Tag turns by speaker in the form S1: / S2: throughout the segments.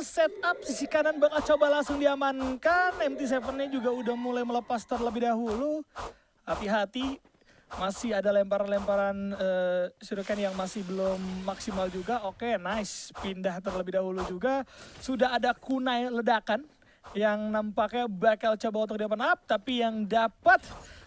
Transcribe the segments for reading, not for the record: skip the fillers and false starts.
S1: setup, sisi kanan bakal coba langsung diamankan. MT7-nya juga udah mulai melepas terlebih dahulu. Hati-hati, masih ada lemparan-lemparan shuriken yang masih belum maksimal juga. Oke, nice. Pindah terlebih dahulu juga. Sudah ada kunai ledakan yang nampaknya bakal coba untuk di open up. Tapi yang dapat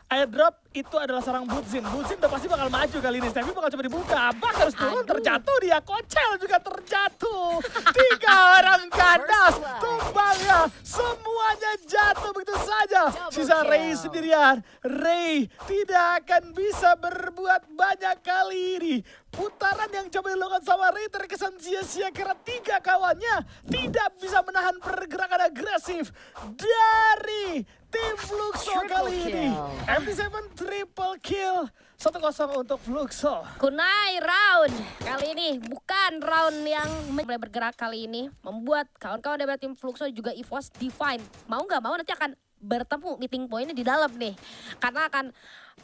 S1: airdrop itu adalah seorang Budzin. Budzin udah pasti bakal maju kali ini. Steffi bakal coba dibuka. Abang harus turun, terjatuh dia. Kocel juga terjatuh. 3 orang kandas. Tumbangnya semuanya jatuh begitu saja. Sisa Ray sendirian. Ray tidak akan bisa berbuat banyak kali ini. Putaran yang coba dilakukan sama Ray terkesan sia-sia karena 3 kawannya tidak bisa menahan pergerakan agresif dari tim Fluxo kali ini. MT7 triple kill. 1-0 untuk Fluxo.
S2: Kunai round kali ini bukan round yang mulai bergerak kali ini. Membuat kawan-kawan dari tim Fluxo juga EVOS Divine. Mau nggak mau nanti akan bertemu meeting pointnya di dalam nih. Karena akan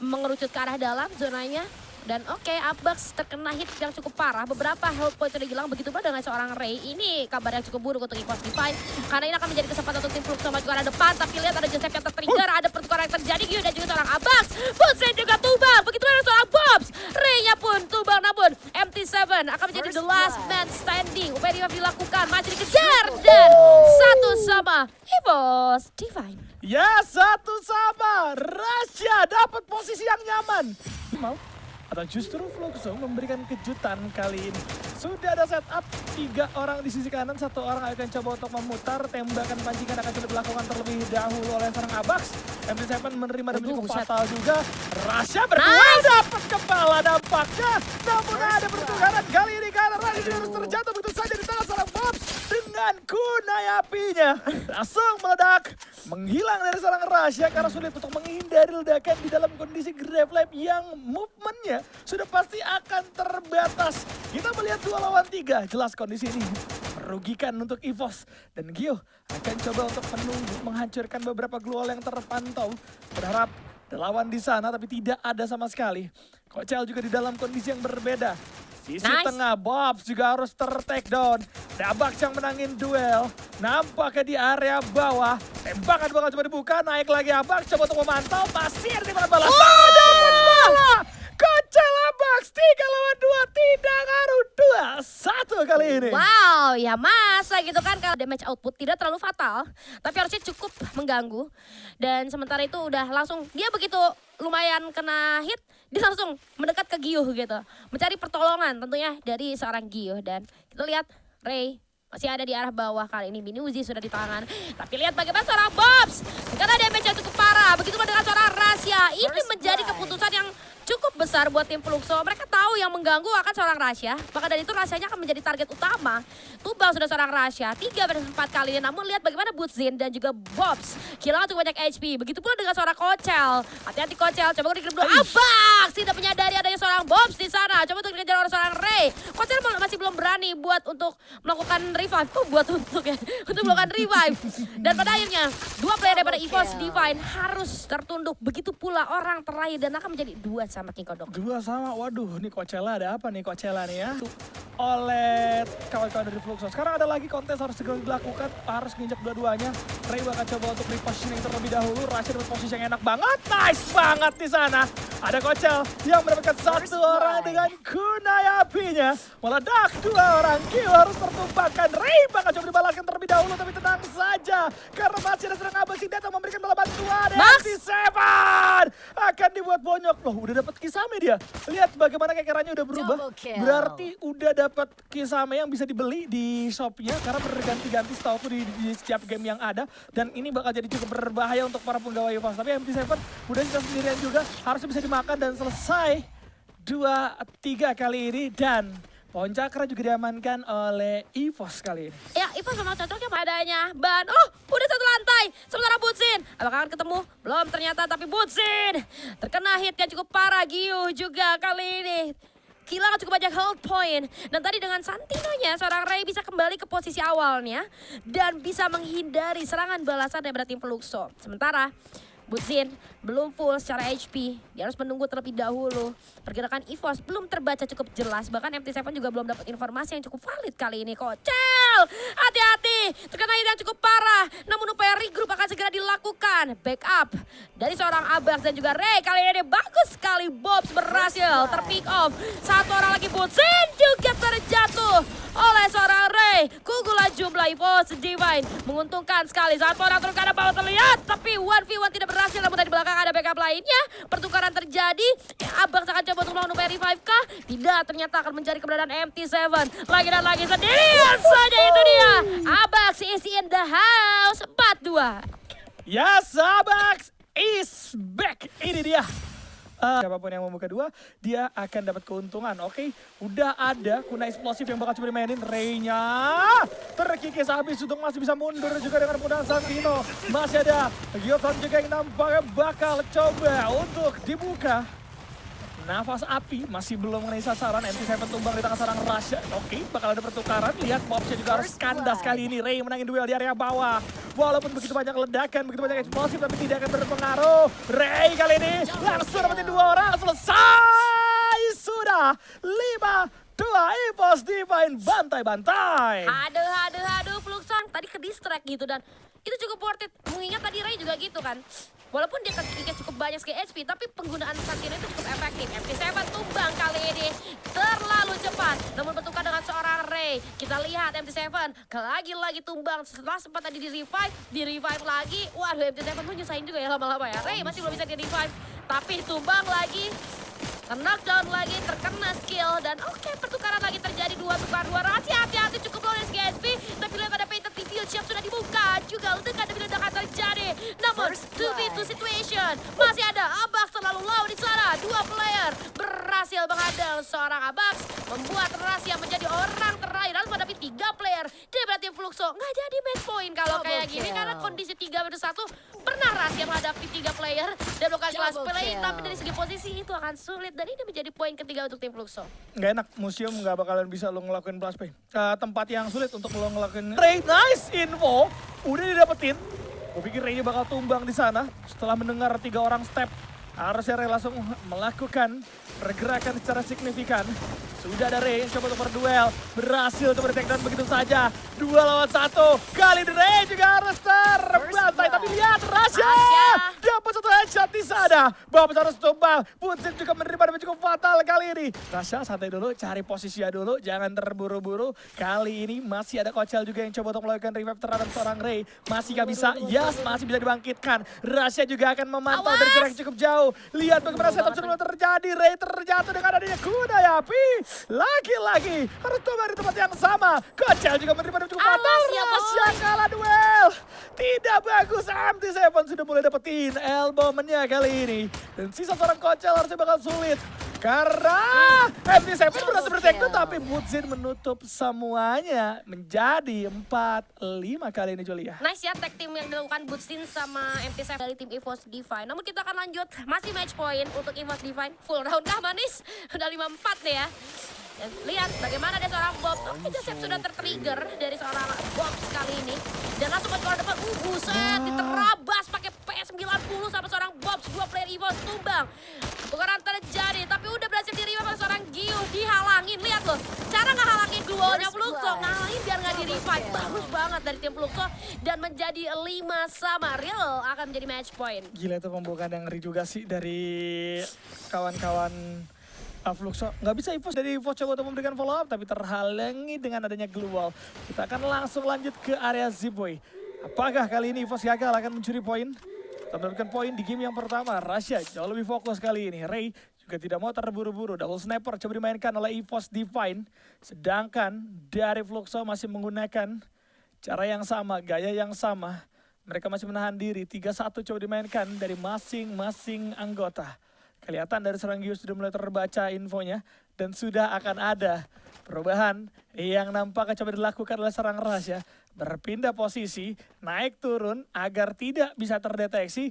S2: mengerucut ke arah dalam zonanya. Dan oke, Abax terkena hit yang cukup parah. Beberapa health point sudah hilang, begitu pula dengan seorang Ray. Ini kabar yang cukup buruk untuk EVOS Divine. Karena ini akan menjadi kesempatan untuk tim Fluxo maju ke arah depan. Tapi lihat ada Joseph yang tertrigger, ada pertukaran yang terjadi. Gyu dan juga seorang Abax. Budzin juga tumbang, begitu pula seorang Bobs. Ray-nya pun tumbang, namun MT7 akan menjadi the last man standing. Upaya dilakukan, masih dikejar. Dan 1-1 EVOS Divine.
S1: Ya, 1-1. Rasya dapat posisi yang nyaman. Mau? Atau justru Fluxo memberikan kejutan kali ini. Sudah ada setup, 3 orang di sisi kanan, 1 orang akan coba untuk memutar. Tembakan pancingan akan coba dilakukan terlebih dahulu oleh seorang Abax. MT7 menerima dan cukup fatal juga. Rasya berdua dapat kepala dampaknya. Namun ada pertukaran kali ini karena Rasya harus terjatuh begitu saja di tangan seorang Bobs. Dengan kunai apinya langsung meledak. Menghilang dari seorang Rasya karena sulit untuk menghindari ledakan di dalam kondisi grave lab yang movementnya sudah pasti akan terbatas. Kita melihat 2 lawan 3. Jelas kondisi ini merugikan untuk EVOS. Dan Gio akan coba untuk menunggu menghancurkan beberapa global yang terpantau. Berharap ada lawan di sana tapi tidak ada sama sekali. Kocel juga di dalam kondisi yang berbeda. Sisi tengah, Bobs juga harus ter-take down. Abax yang menangin duel. Nampaknya di area bawah. Tembakan bakal coba dibuka, naik lagi Abax. Coba untuk memantau, pasir di mana bola. Bola! Kocel Abax, 3 lawan 2, tidak ngaruh 2-1 kali ini.
S2: Wow, ya masa gitu kan kalau damage output tidak terlalu fatal. Tapi harusnya cukup mengganggu. Dan sementara itu udah langsung, dia begitu lumayan kena hit, dia langsung mendekat ke Gyu gitu. Mencari pertolongan tentunya dari seorang Gyu. Dan kita lihat Ray masih ada di arah bawah kali ini. Mini Uzi sudah di tangan. Tapi lihat bagaimana seorang Bobs. Karena damage yang cukup parah. Begitu dengan seorang Rasya. Ini menjadi keputusan yang cukup besar buat tim Fluxo. Mereka tahu yang mengganggu akan seorang Rasya. Maka dari itu Rasyanya akan menjadi target utama. Tumbang sudah seorang Rasya. 3 versus 4 kali ini. Namun lihat bagaimana Budzin dan juga Bobs. Kehilangan cukup banyak HP. Begitu pula dengan seorang Kocel. Hati-hati Kocel. Coba dikirim dulu. Abax tidak menyadari adanya seorang Bobs di sana. Coba untuk dikejar oleh seorang Ray. Kocel masih belum berani buat untuk melakukan revive. Untuk melakukan revive. Dan pada akhirnya 2 player daripada EVOS Divine harus tertunduk. Begitu pula orang terakhir dan akan menjadi 2 sama King Kodok.
S1: 2 sama, waduh nih Coachella ada apa nih Coachella nih ya. Oleh kawan-kawan dari Fluxo. Sekarang ada lagi kontes harus segera dilakukan, harus nginjak dua-duanya. Ray bakal coba untuk repositioning terlebih dahulu. Rasya dapat posisi yang enak banget, nice banget di sana. Ada Kocel yang mendapatkan 1 orang dengan kunai apinya. Meledak 2 orang, Gyu harus tertumpahkan. Ray bakal coba dibalaskan terlebih dahulu, tapi tenang saja. Karena masih ada serangan Abax yang datang memberikan bola bantuan. MT7 akan dibuat bonyok. Loh, udah dapat Kisame dia. Lihat bagaimana kekerannya udah berubah. Berarti udah dapat Kisame yang bisa dibeli di shopnya. Karena berganti-ganti setahu di setiap game yang ada. Dan ini bakal jadi cukup berbahaya untuk para pegawai EVOS. Tapi MT7 udah bisa sendirian juga. Harusnya bisa dimakan dan selesai 2-3 kali ini. Dan pohon cakra juga diamankan oleh EVOS kali ini.
S2: Ya, EVOS memang cocoknya padanya ban. Oh, udah 1 lantai. Sementara Budzin, apakah akan ketemu? Belum ternyata, tapi Budzin terkena hit yang cukup parah. Gyu juga kali ini kehilangan cukup banyak health point. Dan tadi dengan Santinonya, seorang Ray bisa kembali ke posisi awalnya. Dan bisa menghindari serangan balasan daripada tim Fluxo. Sementara Budzin belum full secara HP. Dia harus menunggu terlebih dahulu. Pergerakan EVOS belum terbaca cukup jelas. Bahkan MT7 juga belum dapat informasi yang cukup valid kali ini. Kocel! Hati-hati! ini terkena hit yang cukup parah. Namun upaya regroup akan segera dilakukan. Backup dari seorang Abax dan juga Ray. Kali ini bagus sekali. Bobs berhasil terpick off. Satu orang lagi Butsin juga terjatuh oleh seorang Ray. Keunggulan jumlah EVOS Divine menguntungkan sekali. Satu orang turun ke arah bawah terlihat. Tapi 1v1 tidak berhasil. Namun dari belakang ada backup lainnya. Pertukaran terjadi. Abax akan coba untuk melawan upaya revive kah? Tidak, ternyata akan mencari keberadaan MT7. Lagi dan lagi sendirian saja itu dia. Abax is in the house. 4-2.
S1: Yes, Abax is back. Ini dia. Siapapun yang membuka dua, dia akan dapat keuntungan. Oke, udah ada kuna eksplosif yang bakal coba dimainin. Ray-nya terkikis habis untuk masih bisa mundur juga dengan mudah Santino. Masih ada Gyotan juga yang nampaknya bakal coba untuk dibuka. Nafas api masih belum mengenai sasaran. MT7 tumbang di tangan seorang Rasha. Oke, bakal ada pertukaran. Lihat Bobsnya juga harus kandas kali ini. Ray menangin duel di area bawah. Walaupun begitu banyak ledakan, begitu banyak eksplosif, tapi tidak akan berpengaruh. Ray kali ini langsung dapetin 2 orang. Selesai! Sudah 5-2 EVOS Divine bantai-bantai.
S2: Aduh, Fluxon tadi ke distract gitu dan itu cukup worth it. Mengingat tadi Ray juga gitu kan. Walaupun dia kikis cukup banyak sekali HP, tapi penggunaan Santino itu cukup efektif. MT7 tumbang kali ini terlalu cepat. Namun bertukar dengan seorang Ray. Kita lihat MT7 lagi-lagi tumbang setelah sempat tadi di-revive lagi. Waduh, MT7 tuh nyusahin juga ya lama-lama ya. Ray masih belum bisa di-revive, tapi tumbang lagi. Knockdown lagi, terkena skill, dan oke, pertukaran lagi terjadi. 2 tukar 2 rahasia. Hati-hati cukup low dari segi HP, tapi lihat ada Painted Field Shield sudah dibuka. Juga ledakan demi ledakan terjadi. Namun 2v2 situation, masih ada Abax terlalu low di sana. 2 player berhasil menghadang seorang Abax, membuat rahasia menjadi orang terakhir. Lalu menghadapi 3 player dari tim Fluxo. Nggak jadi match point kalau kayak gini, karena kondisi 3-1 pernah rahasia menghadapi 3 player dan bukan kelas play, tapi dari segi posisi itu akan sulit. Dan ini menjadi poin ketiga untuk tim Fluxo.
S1: Nggak enak, museum nggak bakalan bisa lo ngelakuin plus pay. Tempat yang sulit untuk lo ngelakuin. Ray, nice info. Udah didapetin. Gue pikir Ray bakal tumbang di sana. Setelah mendengar 3 orang step. Harusnya Ray langsung melakukan pergerakan secara signifikan. Sudah ada Ray yang coba untuk berduel. Berhasil untuk di-take down begitu saja. 2 lawan 1. Kali ini Ray juga harus terbantai. Tapi lihat Rasha. Dapat 1 headshot di sana. Bobs harus tumbang. Butsin juga menerima damage cukup fatal kali ini. Rasha santai dulu, cari posisinya dulu. Jangan terburu-buru. Kali ini masih ada Kocel juga yang coba untuk melakukan revive terhadap seorang Ray. Masih gak bisa? Yes, masih bisa dibangkitkan. Rasha juga akan memantau dari jarak cukup jauh. Lihat bagaimana setup sebelum terjadi. Ray terjatuh dengan adanya kuda ya, api. Lagi-lagi harus tumbang di tempat yang sama. Kocel juga menerima damage cukup fatal. Rasha kalah duel. Tidak bagus. MT7 sudah mulai dapetin elbownya kali ini. Dan sisa seorang Kocel harusnya bakal sulit. Karena MT7 berhasil bertek down, tapi Butsin menutup semuanya menjadi 4-5 kali ini Julia.
S2: Nice ya tag team yang dilakukan Butsin sama MT7 dari tim EVOS Divine. Namun kita akan lanjut, masih match point untuk EVOS Divine. Full round kah manis? Udah 5-4 deh ya. Dan lihat bagaimana ada seorang Bobs. Oke, Joseph sudah tertrigger dari seorang Bobs kali ini. Dan langsung ke depan, buset, diterabas pakai P90 sama seorang Bobs. 2 player EVOS tumbang. Tukaran terjadi, tapi udah berhasil di-revive oleh seorang Gio. Dihalangin, lihat loh. Cara ngehalangin duonya Fluxo, ngehalangin biar nggak di-revive. Bagus banget dari tim Fluxo. Dan menjadi 5 sama. Real akan menjadi match point.
S1: Gila itu pembukaan yang ngeri juga sih dari kawan-kawan Fluxo. Nggak bisa EVOS dari EVOS coba untuk memberikan follow up, tapi terhalangi dengan adanya glue wall. Kita akan langsung lanjut ke area Zipboy. Apakah kali ini EVOS gagal akan mencuri poin? Kita mendapatkan poin di game yang pertama. Rasha jauh lebih fokus kali ini. Ray juga tidak mau terburu-buru. Double sniper coba dimainkan oleh EVOS Divine. Sedangkan dari Fluxo masih menggunakan cara yang sama, gaya yang sama. Mereka masih menahan diri. 3-1 coba dimainkan dari masing-masing anggota. Kelihatan dari seorang Gio sudah mulai terbaca infonya. Dan sudah akan ada perubahan yang nampaknya coba dilakukan oleh seorang Rasha. Berpindah posisi, naik turun agar tidak bisa terdeteksi.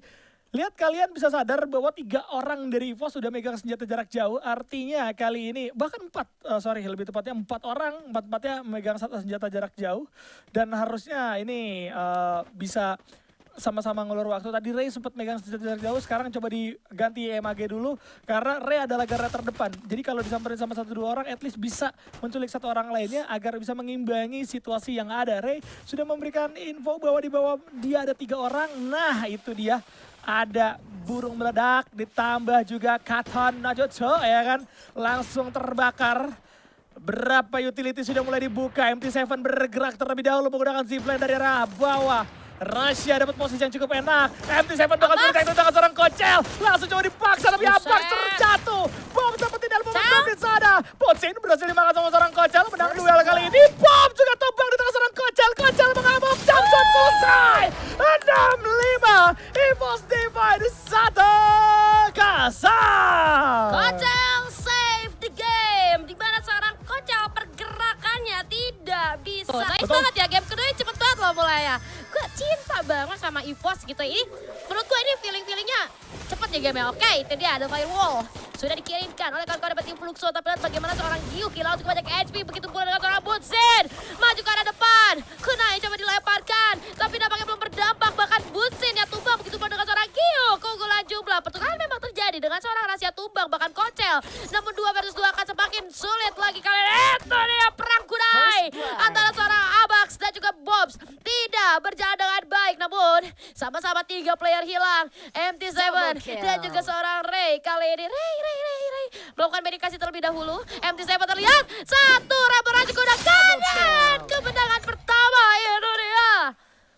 S1: Lihat kalian bisa sadar bahwa 3 orang dari EVOS sudah megang senjata jarak jauh. Artinya kali ini, bahkan 4, lebih tepatnya 4 orang. 4-4-nya megang senjata jarak jauh. Dan harusnya ini bisa sama-sama ngulur waktu. Tadi Ray sempat megang senjata jarak jauh, sekarang coba diganti MAG dulu karena Ray adalah garda terdepan. Jadi kalau disamperin sama 1-2 orang, at least bisa menculik 1 orang lainnya agar bisa mengimbangi situasi yang ada. Ray sudah memberikan info bahwa di bawah dia ada 3 orang. Nah, itu dia. Ada burung meledak, ditambah juga Katon Najotsu ya kan. Langsung terbakar. Berapa utility sudah mulai dibuka. MT7 bergerak terlebih dahulu menggunakan zipline dari arah bawah. Russia dapat posisi yang cukup enak. MT7 bakal berikan dengan seorang Kocel. Langsung coba dipaksa tapi Apex terjatuh. Bom dapetin dalam momen di sana. Pocin berhasil dimakan sama seorang Kocel. Menang duel kali ini. Bom juga tumbang di tengah seorang Kocel. Kocel mengamuk. Jumpshot selesai. 6-5. EVOS Divide 1-0.
S2: Kocel save the game. Di mana seorang Kocel pergerakannya tidak bisa. Nice banget ya, game kedua cepet banget loh mulai ya. Gue cinta banget sama EVOS gitu. Ini menurut gue ini feeling-feelingnya cepet ya game ya. Oke, itu dia ada firewall. Sudah dikirimkan oleh kawan-kawan dari tim Fluxo. Tapi lihat bagaimana seorang Gyu kehilangan cukup banyak HP. Begitu pula dengan seorang Butsin. Maju ke arah depan. Kunai coba dilemparkan. Tapi nampaknya belum berdampak. Bahkan Butsin yang tumbang. Begitu pula dengan seorang Gyu. Keunggulan jumlah. Pertukaran memang terjadi dengan seorang Rahasia tumbang. Bahkan Kocel. Namun 2 versus 2 akan semakin sulit lagi kali ini. Itu dia perang kunai. Antara seorang Abax dan juga Bobs. Tidak berjalan dengan baik. Namun sama-sama 3 player hilang. MT7 dan juga seorang Ray. Kali ini Ray melakukan medikasi terlebih dahulu. MT7 terlihat. 1 raba-raba gunakan. Kemenangan pertama Indonesia.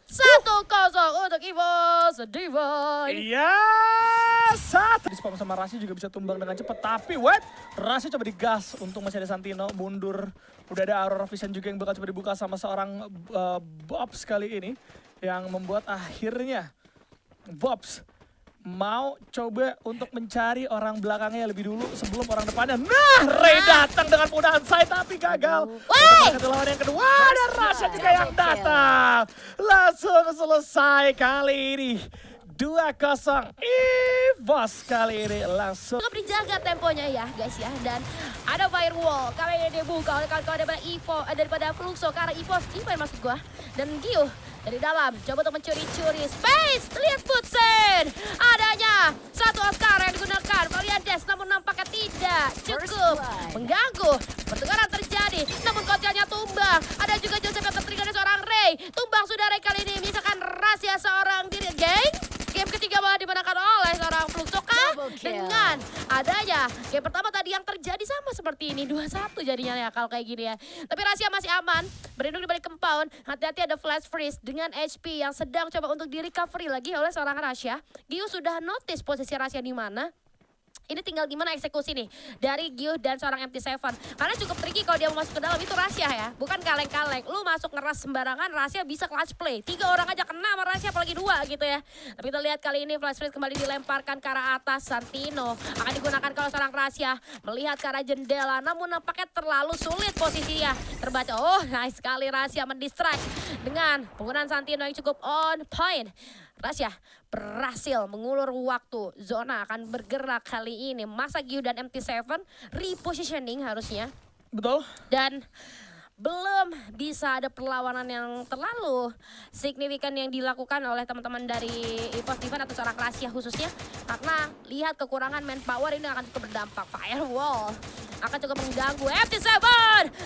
S2: 1-0 untuk EVOS Divide.
S1: Iya, satu. Di spam sama Rasi juga bisa tumbang dengan cepat. Tapi Rasi coba digas. Untung masih ada Santino mundur. Udah ada Aurora Vision juga yang bakal coba dibuka sama seorang Bobs kali ini. Yang membuat akhirnya Bobs mau coba untuk mencari orang belakangnya lebih dulu sebelum orang depannya. Nah, Ray datang dengan mudahan saya tapi gagal. Untuk lawan yang kedua dan Rasha juga yang datang. Langsung selesai kali ini. 2-0 EVOS kali ini langsung.
S2: Cukup dijaga temponya ya guys ya. Dan ada firewall. Kali ini dibuka oleh kawan-kawan daripada Fluxo. Karena EVOS, maksud gua. Dan Gyu dari dalam, coba untuk mencuri-curi space. Lihat Butsin. Adanya 1 Oscar yang digunakan. Valiantes namun nampaknya tidak cukup mengganggu. Pertukaran terjadi, namun Kocelnya tumbang. Ada juga Joseph yang tertrigger dari seorang Ray. Tumbang sudah Ray kali ini. Misalkan rahasia seorang diri. Game ketiga malah dimenangkan oleh seorang Fluxo dengan adanya game pertama tadi yang terjadi sama seperti ini. 2-1 jadinya ya kalau kayak gini ya. Tapi rahasia masih aman. Berlindung di balik compound. Hati-hati ada flash freeze dengan HP yang sedang coba untuk di recovery lagi oleh seorang Rasha. Gyu sudah notice posisi Rasha di mana. Ini tinggal gimana eksekusi nih dari Gyu dan seorang MT7. Karena cukup tricky kalau dia mau masuk ke dalam itu Rasha ya. Bukan kaleng-kaleng. Lu masuk ngeras sembarangan Rasha bisa clutch play. 3 orang aja kena sama Rasha apalagi 2 gitu ya. Tapi kita lihat kali ini flash freeze kembali dilemparkan ke arah atas. Santino akan digunakan kalau seorang Rasha melihat ke arah jendela. Namun nampaknya terlalu sulit posisinya. Terbaca. Oh nice sekali Rasha mendistract dengan penggunaan Santino yang cukup on point. Rasha berhasil mengulur waktu. Zona akan bergerak kali ini. Masa Gyu dan MT7 repositioning harusnya.
S1: Betul.
S2: Dan belum bisa ada perlawanan yang terlalu signifikan yang dilakukan oleh teman-teman dari EVOS Divide atau seorang Rasha khususnya. Karena lihat kekurangan manpower ini akan cukup berdampak. Firewall akan cukup mengganggu. MT7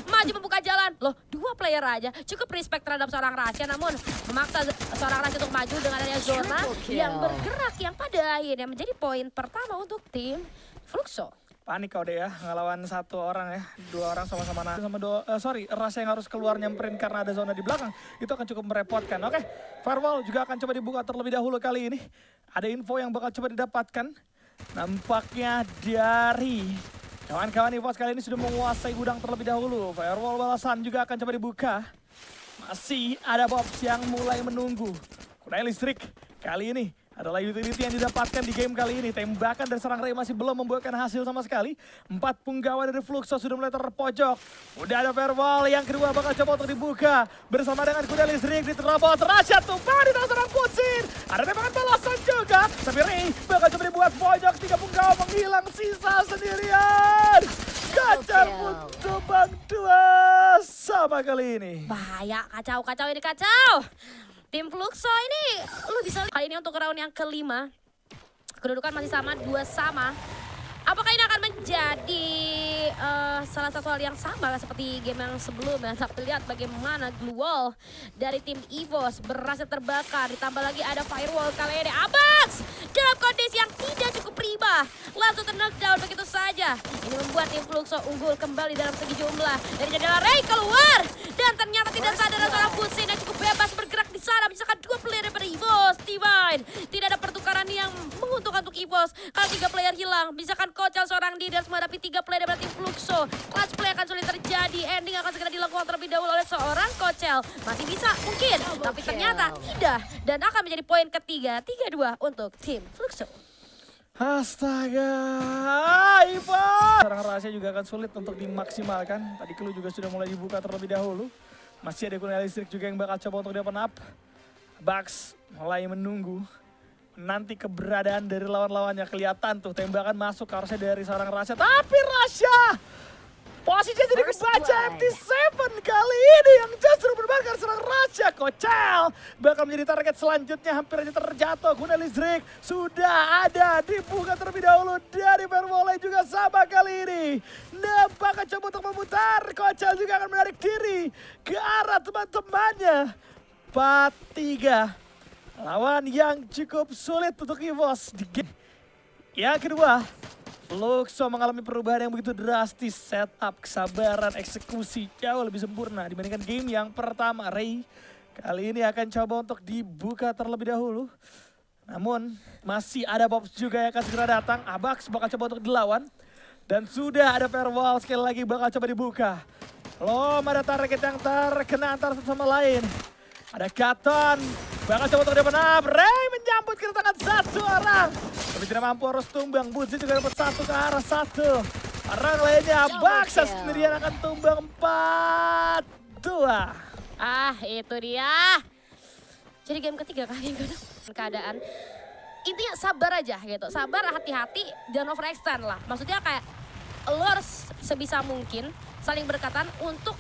S2: maju membuka jalan. Loh, 2 player aja cukup respect terhadap seorang Rasha, namun memaksa seorang Rasha untuk maju dengan adanya zona yang bergerak yang pada akhirnya menjadi poin pertama untuk tim Fluxo.
S1: Panik kau deh ya, ngelawan 1 orang ya, 2 orang sama-sama Rasha yang harus keluar nyamperin karena ada zona di belakang. Itu akan cukup merepotkan. Oke, firewall juga akan coba dibuka terlebih dahulu kali ini. Ada info yang bakal coba didapatkan. Nampaknya dari kawan-kawan EVOS kali ini sudah menguasai gudang terlebih dahulu. Firewall balasan juga akan coba dibuka. Masih ada Bobs yang mulai menunggu. Kunai listrik kali ini adalah utility yang didapatkan di game kali ini. Tembakan dari serang Ray masih belum membuahkan hasil sama sekali. 4 punggawa dari Fluxo sudah mulai terpojok. Udah ada firewall yang kedua bakal coba untuk dibuka. Bersama dengan kuda listrik diterobos. Rasha tumbang di tangan serang Butsin. Ada tembakan balasan juga. Tapi Ray bakal coba dibuat pojok. 3 punggawa menghilang sisa sendirian. Kacar pun tumbang 2 sama kali ini.
S2: Bahaya, kacau ini kacau. Tim Fluxo ini lu bisa lihat kali ini untuk round yang kelima. Kedudukan masih sama, 2 sama. Apakah ini akan menjadi salah satu hal yang sama seperti game yang sebelumnya? Tapi lihat bagaimana glue wall dari tim EVOS berhasil terbakar. Ditambah lagi ada firewall kali ini. Abax dalam kondisi yang tidak cukup prima. Langsung ter-knockdown begitu saja. Ini membuat tim Fluxo unggul kembali dalam segi jumlah. Dari jendela Ray keluar. Dan ternyata tidak sadar seorang Busin yang cukup bebas bergerak di sana. Misalkan 2 player daripada EVOS. Divine. Tidak ada pertukaran yang menguntungkan untuk EVOS. Kalau 3 player hilang. Misalkan Kocel seorang diri dan menghadapi 3 player daripada tim Fluxo. Clutch play akan sulit terjadi. Ending akan segera dilakukan terlebih dahulu oleh seorang Kocel. Masih bisa mungkin. Tapi ternyata tidak. Dan akan menjadi poin ketiga. 3-2 untuk tim Fluxo.
S1: Astaga, Ivo. Serangan rahasia juga akan sulit untuk dimaksimalkan. Tadi clue juga sudah mulai dibuka terlebih dahulu. Masih ada kunai listrik juga yang bakal coba untuk di open up. Bucks mulai menunggu. Nanti keberadaan dari lawan-lawannya kelihatan tuh. Tembakan masuk harusnya dari seorang rahasia. Tapi rahasia posisinya jadi kebaca MT7 kali ini yang justru berbakar serang rahasia. Kocel bakal menjadi target selanjutnya, hampir aja terjatuh. Guna listrik sudah ada, dibuka terlebih dahulu dari Vermolay juga sama kali ini. Nampak coba untuk memutar, Kocel juga akan menarik diri ke arah teman-temannya. 4-3, lawan yang cukup sulit untuk EVOS di game yang kedua. Fluxo mengalami perubahan yang begitu drastis, setup, kesabaran, eksekusi jauh lebih sempurna dibandingkan game yang pertama. Ray kali ini akan coba untuk dibuka terlebih dahulu. Namun masih ada Bobs juga yang akan segera datang. Abax bakal coba untuk dilawan. Dan sudah ada firewall sekali lagi bakal coba dibuka. Belum ada target yang terkena antara satu sama lain. Ada Katon, bakal coba untuk di open up. Ray menyambut kedatangan satu orang. Tapi tidak mampu, harus tumbang. Buzi juga dapat satu ke arah satu. Orang lainnya Baksa sendirian akan tumbang 4-2.
S2: Ah, itu dia. Jadi game ketiga kali keadaan. Intinya sabar aja gitu. Sabar, hati-hati, jangan overextend lah. Maksudnya kayak lo harus sebisa mungkin saling berdekatan untuk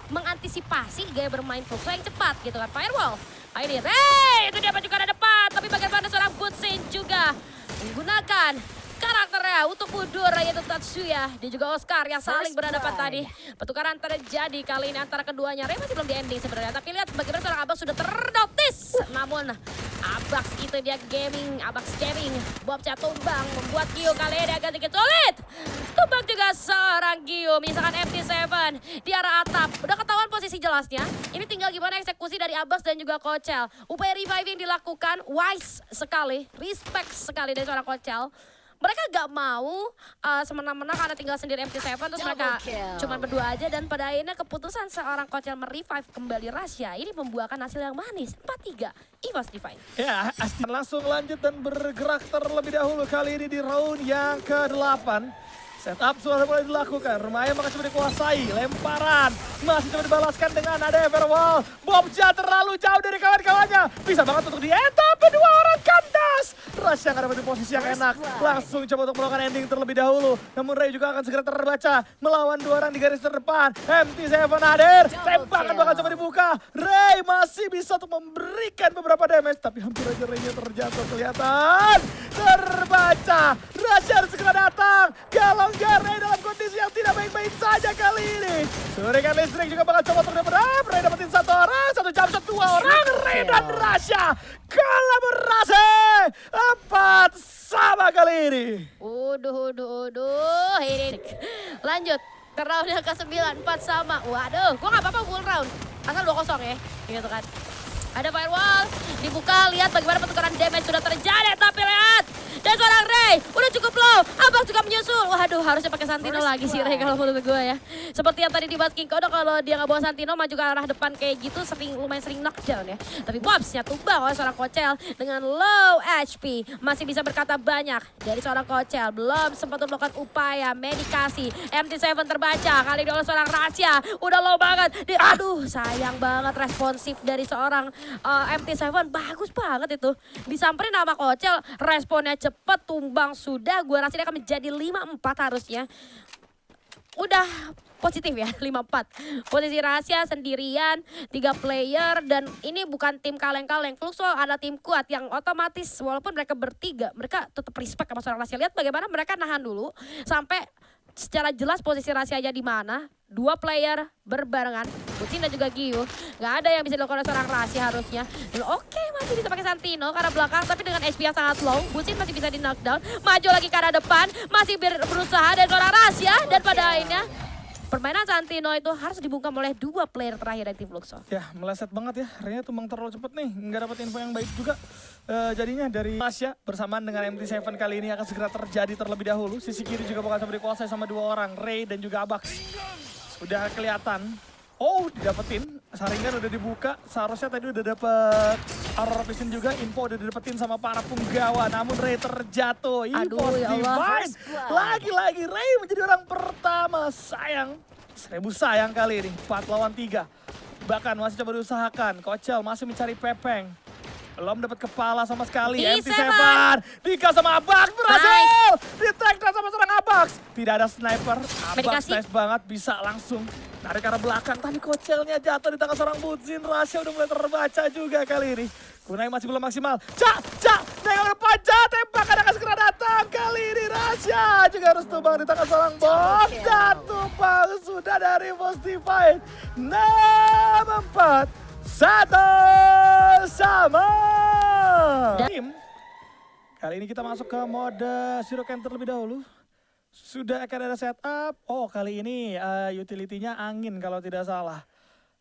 S2: mengantisipasi gaya bermain Fluxo yang cepat gitu kan. Firewall. Ini Ray, itu dia pajukan ada depan. Tapi bagaimana seorang Butsin juga menggunakan karakternya untuk mundur, yaitu Tatsuya dan juga Oscar yang saling berhadapan tadi. Pertukaran terjadi kali ini antara keduanya. Ray masih belum di ending sebenarnya, tapi lihat bagaimana seorang Abax sudah ternotis. Namun Abax itu dia gaming, Abax gaming. Bobnya tumbang membuat Gio kali ini agak sedikit sulit. Tumbang juga seorang Gio, misalkan MT7 di arah atap. Udah ketahuan posisi jelasnya. Ini tinggal gimana eksekusi dari Abax dan juga Kocel. Upaya reviving dilakukan, wise sekali, respect sekali dari seorang Kocel. Mereka gak mau semena-mena karena tinggal sendiri MT7 terus mereka cuma berdua aja. Dan pada akhirnya keputusan seorang Kocel merevive kembali Rasya ini membuahkan hasil yang manis. 4-3 EVOS Divine.
S1: Ya, Astin langsung lanjut dan bergerak terlebih dahulu kali ini di round yang ke-8. Setup sudah mulai dilakukan, rumahnya bakal coba dikuasai, lemparan masih coba dibalaskan dengan ada Everwall. Bobja terlalu jauh dari kawan-kawannya, bisa banget untuk tapi 2 orang kandas. Rush yang ada di posisi yang enak, langsung coba untuk melakukan ending terlebih dahulu. Namun Ray juga akan segera terbaca, melawan 2 orang di garis terdepan. MT7 hadir, tembakan bakal coba dibuka. Ray masih bisa untuk memberikan beberapa damage, tapi hampir aja Ray-nya terjatuh, kelihatan. Terbaca, Rush harus segera datang. Kalau Ray dalam kondisi yang tidak baik-baik saja kali ini. Surikan listrik juga bakal coba untuk dapat. Ray dapetin 1 orang, 1 jam 1 orang. Ray dan Rasya kolaborasi 4 sama kali ini.
S2: Uduh. Ini lanjut ke round yang ke-9, 4 sama. Waduh, gua gak apa-apa full round. Asal 2-0 ya, gitu kan. Ada firewall, dibuka, lihat bagaimana pertukaran damage sudah terjadi, tapi lihat. Dan seorang Ray, udah cukup low, Abax juga menyusul. Waduh, harusnya pakai Santino lagi sih Ray kalau menurut gue ya. Seperti yang tadi dibahas King Kodo, kalau dia nggak bawa Santino maju ke arah depan kayak gitu lumayan sering knockdown ya. Tapi Bobsnya tumbang oleh seorang Kocel dengan low HP. Masih bisa berkata banyak dari seorang Kocel. Belum sempat melakukan upaya medikasi. MT7 terbaca, kali ini oleh seorang Rasya. Udah low banget. Aduh, sayang banget responsif dari seorang MT7. Bagus banget itu. Disamperin sama Kocel, responnya cepet, tumbang sudah. Gue rasa dia akan menjadi 5-4 harusnya. Udah positif ya, 5-4. Posisi rahasia sendirian, 3 player, dan ini bukan tim kaleng-kaleng. Fluxo ada tim kuat yang otomatis walaupun mereka bertiga, mereka tetap respect sama seorang rahasia. Lihat bagaimana mereka nahan dulu sampai secara jelas posisi rahasianya di mana. 2 player berbarengan, Bucin dan juga Gio. Nggak ada yang bisa dilakukan oleh seorang rahasia harusnya. Dan oke, masih bisa pakai Santino karena belakang, tapi dengan HP yang sangat low, Bucin masih bisa di knockdown. Maju lagi ke arah depan, masih berusaha dan seorang rahasia. Dan pada akhirnya permainan Santino itu harus dibungkam oleh 2 player terakhir dari tim Fluxo.
S1: Ya, meleset banget ya. Reyna tumbang terlalu cepet nih. Nggak dapat info yang baik juga. Jadinya dari Tasya bersamaan dengan MT7 kali ini akan segera terjadi terlebih dahulu. Sisi kiri juga bakal coba dikuasai sama 2 orang. Ray dan juga Abax. Sudah kelihatan. Oh, didapetin. Saringan udah dibuka. Seharusnya tadi udah dapet Aurora Vision juga. Info udah didapetin sama para punggawa. Namun Ray terjatuh.
S2: Aduh, ya Allah.
S1: Divine. Lagi-lagi Ray menjadi orang pertama. Sayang. 1000 sayang kali ini. 4 lawan 3. Bahkan masih coba diusahakan. Kocel masih mencari Pepeng. Belum dapat kepala sama sekali.
S2: D7.
S1: MT7 Dika sama Abax berhasil. Di-track down sama seorang Abax. Tidak ada sniper. Abax nice banget bisa langsung narik ke arah belakang. Tapi Kocelnya jatuh di tangan seorang Bucin. Rasya udah mulai terbaca juga kali ini. Kunai masih belum maksimal. Nengok depan, tembakan akan segera datang. Kali ini Rasya juga harus tumbang di tangan seorang bom. Dan tumbang sudah dari Divine. 6-4. 1 sama. Tim. Kali ini kita masuk ke mode Zero Camp terlebih dahulu. Sudah akan ada setup. Oh, kali ini utility-nya angin kalau tidak salah.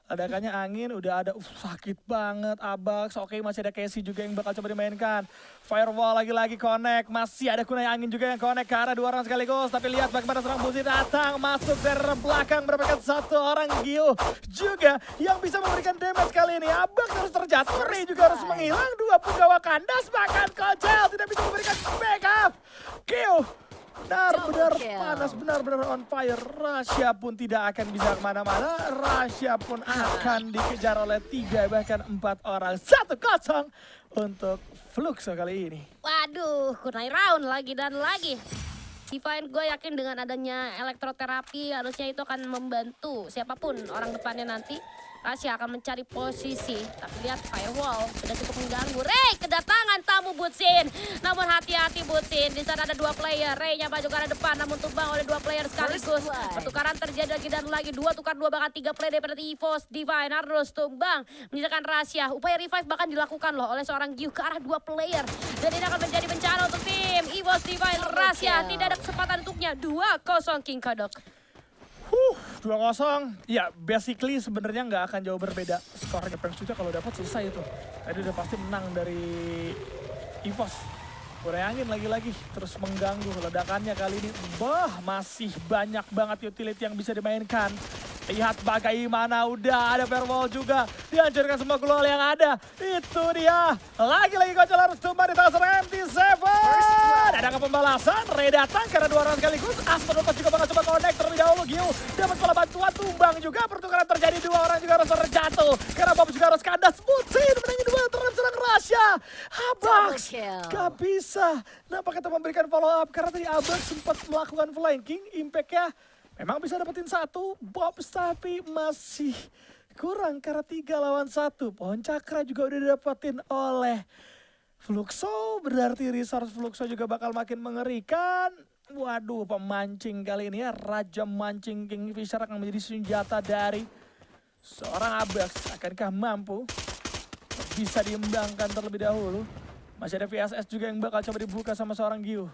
S1: Ledakannya angin, udah ada, sakit banget Abax. Oke, masih ada Casey juga yang bakal coba dimainkan. Firewall lagi-lagi connect, masih ada kunai angin juga yang connect ke arah 2 orang sekaligus. Tapi lihat bagaimana seorang Buzi datang, masuk dari belakang, mendapatkan 1 orang Gio juga yang bisa memberikan damage kali ini. Abax harus terjatuh, Ray juga harus menghilang. 2 punggawa kandas, bahkan Kocel tidak bisa memberikan backup. Gio benar-benar panas, benar-benar on fire. Rasya pun tidak akan bisa kemana-mana. Rasya pun akan dikejar oleh 3 bahkan 4 orang. 1-0 untuk Fluxo kali ini.
S2: Waduh, kunai round lagi dan lagi. Divine gue yakin dengan adanya elektroterapi harusnya itu akan membantu siapapun orang depannya nanti. Rasya akan mencari posisi, tapi lihat Firewall sudah cukup mengganggu. Ray kedatangan tamu Bucin, namun hati-hati Bucin. Di sana ada 2 player, Ray-nya maju ke arah depan, namun tumbang oleh 2 player sekaligus. Pertukaran terjadi lagi dan lagi, 2 tukar 2 bahkan 3 player daripada EVOS. Divine harus tumbang, menyisakan Rasya. Upaya revive bahkan dilakukan loh oleh seorang Gyu ke arah 2 player. Dan ini akan menjadi bencana untuk tim EVOS Divine. Rasya tidak ada kesempatan untuknya. 2-0 King Kodok.
S1: 2-0. Ya, basically sebenarnya nggak akan jauh berbeda skornya. Persuja kalau dapat selesai itu. Tadi udah pasti menang dari EVOS. Kurai angin lagi-lagi terus mengganggu ledakannya kali ini. Masih banyak banget utility yang bisa dimainkan. Lihat bagaimana udah ada firewall juga. Dihancurkan semua global yang ada. Itu dia. Lagi-lagi Kocel harus tumbang di tangan seorang MT7. Ada pembalasan. Ray datang karena 2 orang sekaligus. Asper lepas juga bakal coba connect terlebih dahulu. Gio dapat pola bantuan tumbang juga. Pertukaran terjadi 2 orang juga harus terjatuh. Karena Bob juga harus kandas. Bucin menangin 2 terhadap seorang Rasya. Abax gak bisa. Nampaknya memberikan follow up. Karena tadi Abax sempat melakukan flanking. Impact-nya memang bisa dapetin 1 Bob, tapi masih kurang karena 3 lawan 1. Pohon cakra juga udah didapetin oleh Fluxo, berarti resource Fluxo juga bakal makin mengerikan. Waduh, pemancing kali ini ya, Raja Mancing Kingfisher akan menjadi senjata dari seorang Abax. Akankah mampu bisa diembangkan terlebih dahulu? Masih ada VSS juga yang bakal coba dibuka sama seorang Gyu.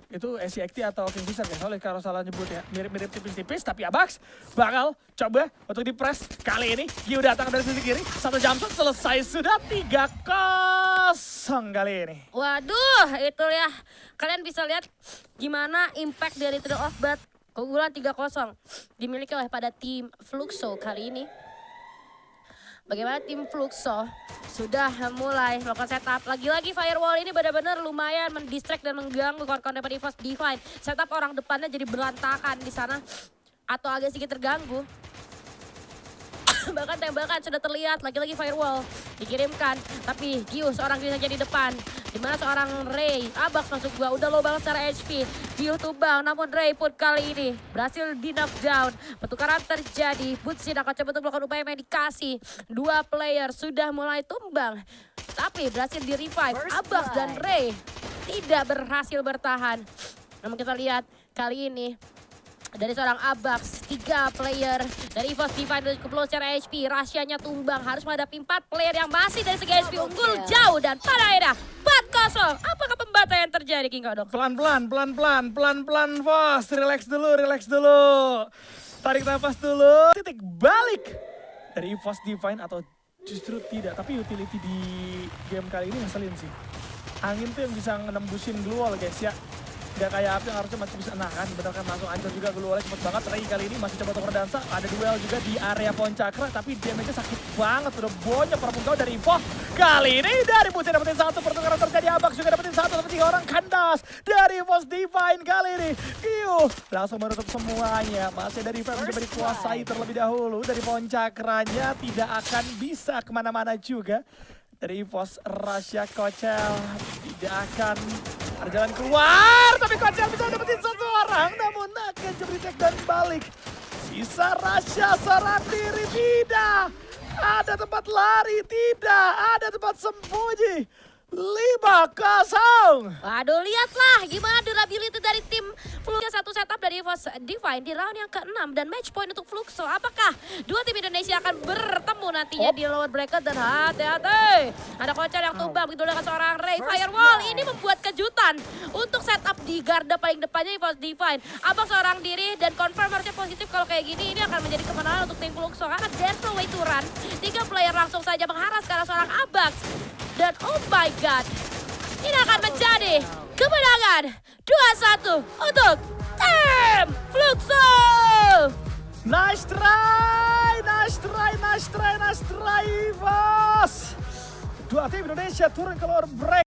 S1: Itu SCXT atau Kingfisher ya, soalnya kalau salah nyebut ya. Mirip-mirip tipis-tipis, tapi Abax bakal coba untuk di-press. Kali ini Gyu datang dari sisi kiri, 1 jumpshot selesai sudah 3-0 kali ini.
S2: Waduh, itu ya. Kalian bisa lihat gimana impact dari Trade of Blood. Keunggulan 3-0 dimiliki oleh pada tim Fluxo kali ini. Bagaimana tim Fluxo sudah mulai melakukan setup. Lagi-lagi Firewall ini benar-benar lumayan mendistract dan mengganggu kawan-kawan daripada EVOS Divine. Setup orang depannya jadi berantakan di sana atau agak sedikit terganggu. Bahkan tembakan sudah terlihat, lagi-lagi Firewall dikirimkan. Tapi Gyu seorang diri saja di depan. Dimana seorang Ray, Abax masuk gua, udah low banget secara HP. View tumbang, namun Ray pun kali ini berhasil di knockdown. Pertukaran terjadi, Butsin akan coba untuk melakukan upaya yang dikasih. Dua player sudah mulai tumbang, tapi berhasil di revive. Abax dan Ray tidak berhasil bertahan. Namun kita lihat kali ini dari seorang Abax, 3 player dari EVOS Divine dan cukup low secara HP. Rahasianya tumbang, harus menghadapi 4 player yang masih dari segi HP unggul jauh. Dan pada akhirnya 4-0. Apakah pembantaian terjadi, King Kodok?
S1: Pelan-pelan Vos. Relax dulu. Tarik nafas dulu. Titik balik dari EVOS Divine atau justru tidak. Tapi utility di game kali ini ngeselin sih. Angin tuh yang bisa nembusin Gluol guys ya. Gak kayak api yang harusnya masih bisa, nah kan bener kan langsung hancur juga Gluolnya cepet banget. Ray kali ini masih coba tukar dansa, ada duel juga di area pohon cakra tapi damage-nya sakit banget, udah bonyok perpungkau dari EVOS. Kali ini dari Butsin dapetin 1, pertukaran terjadi. Abax juga dapetin 1, tapi 3 orang kandas dari EVOS Divine kali ini. Langsung menutup semuanya, masih dari Fem coba dikuasai terlebih dahulu dari pohon cakranya, tidak akan bisa kemana-mana juga. Dari EVOS Rasya Kocel tidak akan ada jalan keluar, tapi Kocel bisa dapetin 1 orang, namun akan jebri dan balik. Sisa Rasya serang diri, tidak ada tempat lari, tidak ada tempat sembunyi. 5-0.
S2: Waduh, lihatlah gimana durability dari tim Fluxo. Satu setup dari EVOS Divine di round yang ke-6 dan match point untuk Fluxo. Apakah dua tim Indonesia akan bertemu nantinya di lower bracket? Dan hati-hati, ada Kocel yang tumbang begitu dengan seorang Ray. Firewall ini membuat kejutan untuk setup di garda paling depannya EVOS Divine. Abax seorang diri dan confirm harusnya positif. Kalau kayak gini ini akan menjadi kemenangan untuk tim Fluxo karena there's no way to run. 3 player langsung saja mengharas ke arah seorang Abax. Dan oh my god, ini akan menjadi kemenangan 2-1 untuk tim Fluxo.
S1: Nice try, EVOS. Dua tim Indonesia turun ke lower bracket.